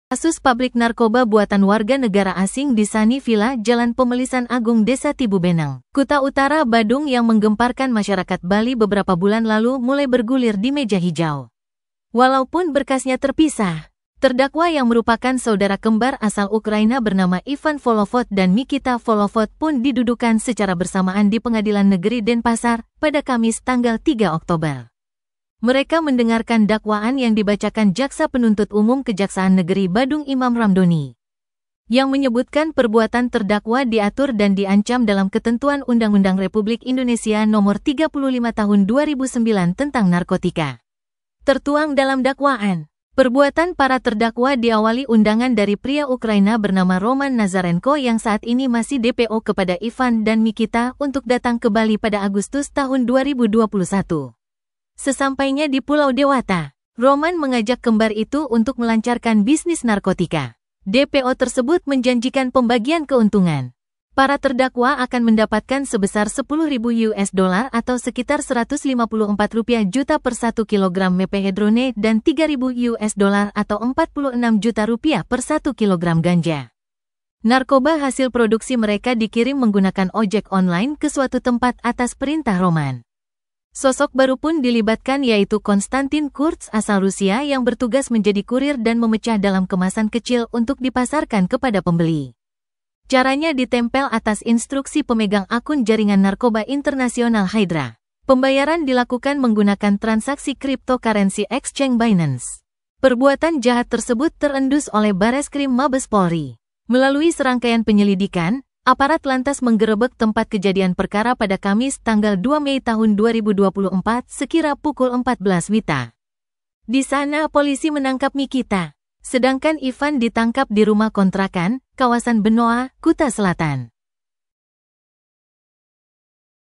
Kasus pabrik narkoba buatan warga negara asing di Sani Villa, Jalan Pemelisan Agung, Desa Tibubenang, Kuta Utara, Badung yang menggemparkan masyarakat Bali beberapa bulan lalu mulai bergulir di meja hijau. Walaupun berkasnya terpisah, terdakwa yang merupakan saudara kembar asal Ukraina bernama Ivan Volovod dan Mikita Volovod pun didudukan secara bersamaan di Pengadilan Negeri Denpasar pada Kamis tanggal 3 Oktober. Mereka mendengarkan dakwaan yang dibacakan Jaksa Penuntut Umum Kejaksaan Negeri Badung Imam Ramdhani, yang menyebutkan perbuatan terdakwa diatur dan diancam dalam Ketentuan Undang-Undang Republik Indonesia Nomor 35 Tahun 2009 tentang narkotika. Tertuang dalam dakwaan, perbuatan para terdakwa diawali undangan dari pria Ukraina bernama Roman Nazarenko yang saat ini masih DPO kepada Ivan dan Mikita untuk datang ke Bali pada Agustus tahun 2021. Sesampainya di Pulau Dewata, Roman mengajak kembar itu untuk melancarkan bisnis narkotika. DPO tersebut menjanjikan pembagian keuntungan. Para terdakwa akan mendapatkan sebesar $10.000 atau sekitar Rp154 juta per 1 kg methadone dan $3.000 atau Rp46 juta per 1 kg ganja. Narkoba hasil produksi mereka dikirim menggunakan ojek online ke suatu tempat atas perintah Roman. Sosok baru pun dilibatkan yaitu Konstantin Kurz asal Rusia yang bertugas menjadi kurir dan memecah dalam kemasan kecil untuk dipasarkan kepada pembeli. Caranya ditempel atas instruksi pemegang akun jaringan narkoba internasional Hydra. Pembayaran dilakukan menggunakan transaksi cryptocurrency exchange Binance. Perbuatan jahat tersebut terendus oleh Bareskrim Mabes Polri. Melalui serangkaian penyelidikan, aparat lantas menggerebek tempat kejadian perkara pada Kamis tanggal 2 Mei tahun 2024 sekira pukul 14 WITA. Di sana polisi menangkap Mikita, sedangkan Ivan ditangkap di rumah kontrakan, kawasan Benoa, Kuta Selatan.